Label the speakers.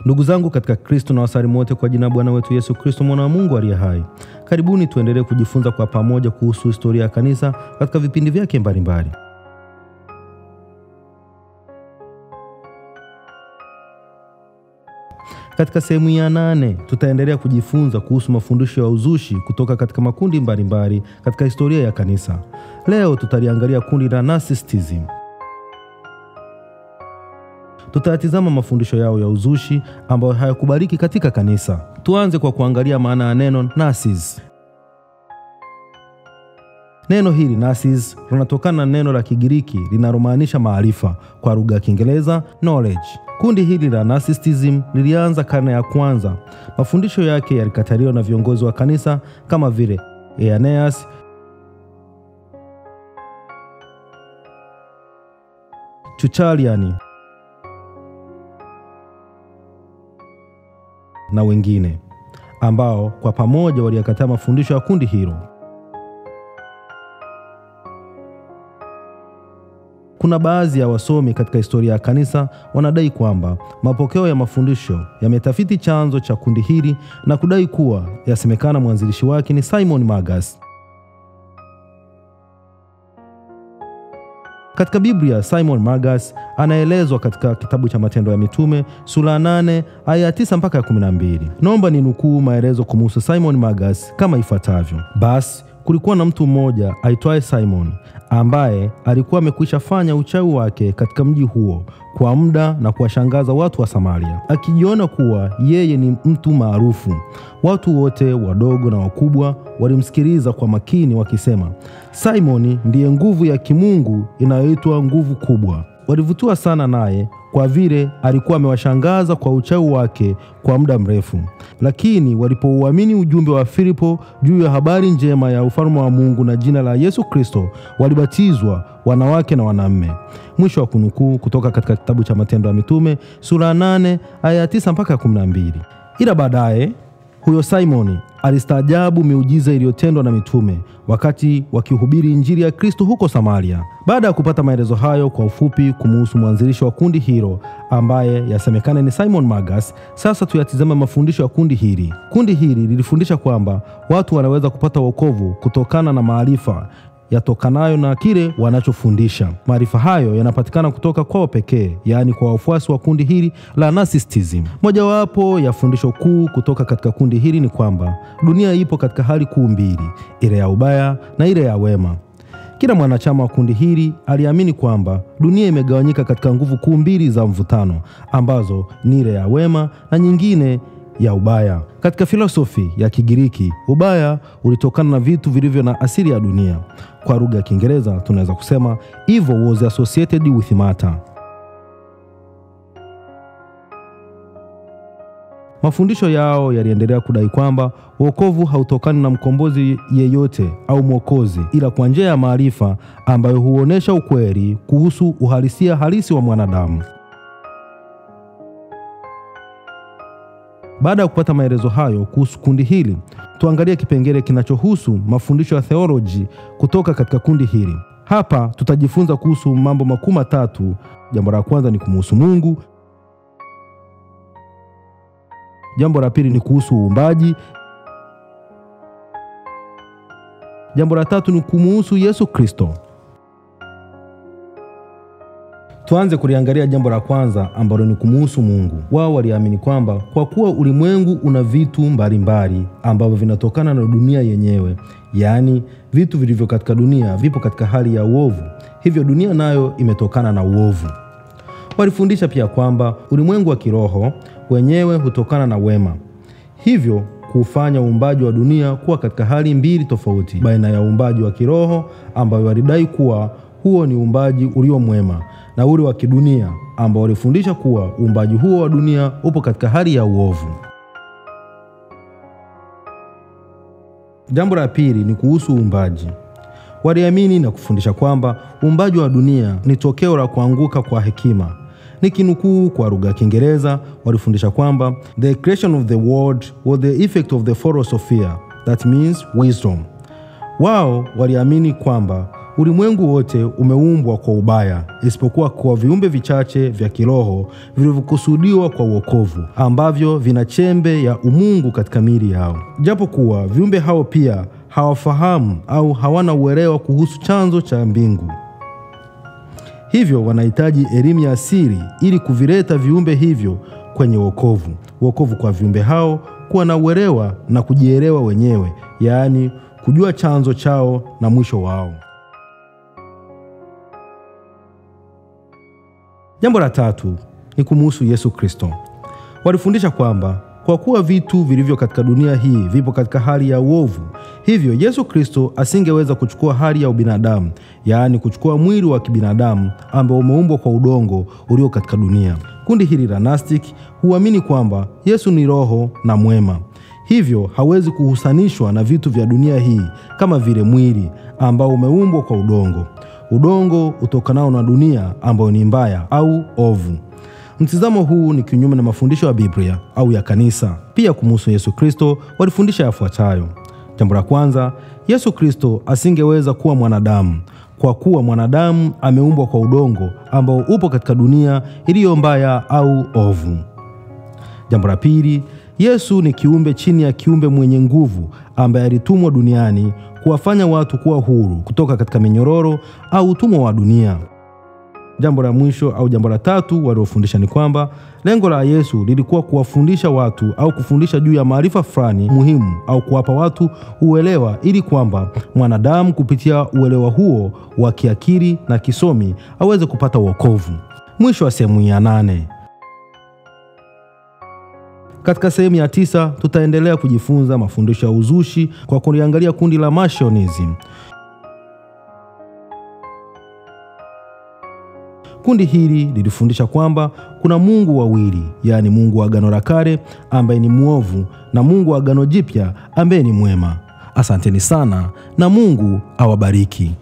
Speaker 1: Ndugu zangu katika Kristo, na wasalimu wote kwa jina la Bwana wetu Yesu Kristo, mwana wa Mungu aliye hai. Karibuni tuendelee kujifunza kwa pamoja kuhusu historia ya kanisa katika vipindi vyake mbalimbali. Katika sehemu ya 8 tutaendelea kujifunza kuhusu mafundisho ya uzushi kutoka katika makundi mbalimbali katika historia ya kanisa. Leo tutaliangalia kundi la Gnosticism. Tutatazama mafundisho yao ya uzushi ambayo hayakubaliki katika kanisa. Tuanze kwa kuangalia maana ya neno Gnosis. Neno hili Gnosis linatokana na neno la Kigiriki linalomaanisha maarifa, kwa lugha ya Kiingereza knowledge. Kundi hili la Gnosticism lilianza karne ya kwanza. Mafundisho yake yalikataliwa na viongozi wa kanisa kama vile Irenaeus, Tertullian na wengine ambao kwa pamoja waliyakataa mafundisho ya kundi hilo. Kuna baadhi ya wasomi katika historia ya kanisa wanadai kwamba mapokeo ya mafundisho yametafiti chanzo cha kundi hili na kudai kuwa yasemekana mwanzilishi wake ni Simon Magus. Katika Biblia, Simon Magus anaelezwa katika kitabu cha Matendo ya Mitume sura 8 aya 9 mpaka 12. Naomba ninukuu maelezo kumhusu Simon Magus kama ifuatavyo. Basi kulikuwa na mtu mmoja aitwaye Simon ambaye alikuwa amekwisha fanya uchawi wake katika mji huo kwa muda na kuwashangaza watu wa Samaria, akijiona kuwa yeye ni mtu maarufu. Watu wote wadogo na wakubwa walimsikiliza kwa makini wakisema, Simoni ndiye nguvu ya kimungu inayoitwa nguvu kubwa. Walivutiwa sana naye kwa vile alikuwa amewashangaza kwa uchawi wake kwa muda mrefu. Lakini walipouamini ujumbe wa Filipo juu ya habari njema ya ufalme wa Mungu na jina la Yesu Kristo, walibatizwa wanawake na wanaume. Mwisho wa kunukuu kutoka katika kitabu cha Matendo ya Mitume sura 8 aya 9 mpaka 12. Ila baadaye huyo Simoni alistaajabu miujiza iliyotendwa na mitume wakati wakihubiri injili ya Kristo huko Samaria. Baada ya kupata maelezo hayo kwa ufupi kumuhusu mwanzilishi wa kundi hilo ambaye yasemekana ni Simon Magus, sasa tuyatizame mafundisho ya kundi hili. Kundi hili lilifundisha kwamba watu wanaweza kupata wokovu kutokana na maarifa yatokanayo na kile wanachofundisha. Maarifa hayo yanapatikana kutoka kwao pekee, yaani kwa wafuasi wa kundi hili la Gnosticism. Mojawapo ya fundisho kuu kutoka katika kundi hili ni kwamba dunia ipo katika hali kuu mbili, ile ya ubaya na ile ya wema. Kila mwanachama wa kundi hili aliamini kwamba dunia imegawanyika katika nguvu kuu mbili za mvutano, ambazo ni ile ya wema na nyingine ya ubaya. Katika filosofi ya Kigiriki, ubaya ulitokana na vitu vilivyo na asili ya dunia. Kwa lugha ya Kiingereza tunaweza kusema evil was associated with matter. Mafundisho yao yaliendelea kudai kwamba wokovu hautokani na mkombozi yeyote au mwokozi, ila kwa njia ya maarifa ambayo huonesha ukweli kuhusu uhalisia halisi wa mwanadamu. Baada ya kupata maelezo hayo kuhusu kundi hili, tuangalie kipengele kinachohusu mafundisho ya theology kutoka katika kundi hili. Hapa tutajifunza kuhusu mambo makuu matatu. Jambo la kwanza ni kumuhusu Mungu. Jambo la pili ni kuhusu uumbaji. Jambo la tatu ni kumuhusu Yesu Kristo. Tuanze kuliangalia jambo la kwanza ambalo ni kumuhusu Mungu. Wao waliamini kwamba kwa kuwa ulimwengu una vitu mbalimbali ambavyo vinatokana na dunia yenyewe, yaani vitu vilivyo katika dunia vipo katika hali ya uovu, hivyo dunia nayo imetokana na uovu. Walifundisha pia kwamba ulimwengu wa kiroho wenyewe hutokana na wema, hivyo kufanya uumbaji wa dunia kuwa katika hali mbili tofauti baina ya uumbaji wa kiroho ambao walidai kuwa huo ni uumbaji ulio mwema, na ule wa kidunia ambao walifundisha kuwa uumbaji huo wa dunia upo katika hali ya uovu. Jambo la pili ni kuhusu uumbaji. Waliamini na kufundisha kwamba uumbaji wa dunia ni tokeo la kuanguka kwa hekima. Nikinukuu kwa lugha ya Kiingereza, walifundisha kwamba the creation of the world was the effect of the fall of Sophia, that means wisdom. Wao waliamini kwamba Ulimwengu wote umeumbwa kwa ubaya, isipokuwa kwa viumbe vichache vya kiroho vilivyokusudiwa kwa wokovu, ambavyo vina chembe ya umungu katika miili yao. Japo kuwa viumbe hao pia hawafahamu au hawana uelewa kuhusu chanzo cha mbingu. Hivyo wanahitaji elimu ya asili ili kuvileta viumbe hivyo kwenye wokovu. Wokovu kwa viumbe hao kuwa na uelewa na kujielewa wenyewe, yaani kujua chanzo chao na mwisho wao. Jambo la tatu ni kumuhusu Yesu Kristo. Walifundisha kwamba kwa kuwa vitu vilivyo katika dunia hii vipo katika hali ya uovu, hivyo Yesu Kristo asingeweza kuchukua hali ya ubinadamu, yaani kuchukua mwili wa kibinadamu ambao umeumbwa kwa udongo ulio katika dunia. Kundi hili la Gnostic huamini kwamba Yesu ni roho na mwema, hivyo hawezi kuhusanishwa na vitu vya dunia hii kama vile mwili ambao umeumbwa kwa udongo. Udongo utokanao na dunia ambao ni mbaya au ovu. Mtizamo huu ni kinyume na mafundisho ya Biblia au ya kanisa. Pia kumuhusu Yesu Kristo walifundisha yafuatayo. Jambo la kwanza, Yesu Kristo asingeweza kuwa mwanadamu kwa kuwa mwanadamu ameumbwa kwa udongo ambao upo katika dunia iliyo mbaya au ovu. Jambo la pili, Yesu ni kiumbe chini ya kiumbe mwenye nguvu ambaye alitumwa duniani kuwafanya watu kuwa huru kutoka katika minyororo au utumwa wa dunia. Jambo la mwisho au jambo la tatu waliofundisha ni kwamba lengo la Yesu lilikuwa kuwafundisha watu au kufundisha juu ya maarifa fulani muhimu au kuwapa watu uelewa ili kwamba mwanadamu kupitia uelewa huo wa kiakili na kisomi aweze kupata wokovu. Mwisho wa sehemu ya 8. Katika sehemu ya 9 tutaendelea kujifunza mafundisho ya uzushi kwa kuliangalia kundi la Marcionism. Kundi hili lilifundisha kwamba kuna Mungu wawili, yaani Mungu wa Agano la Kale ambaye ni mwovu na Mungu wa Agano Jipya ambaye ni mwema. Asanteni sana na Mungu awabariki.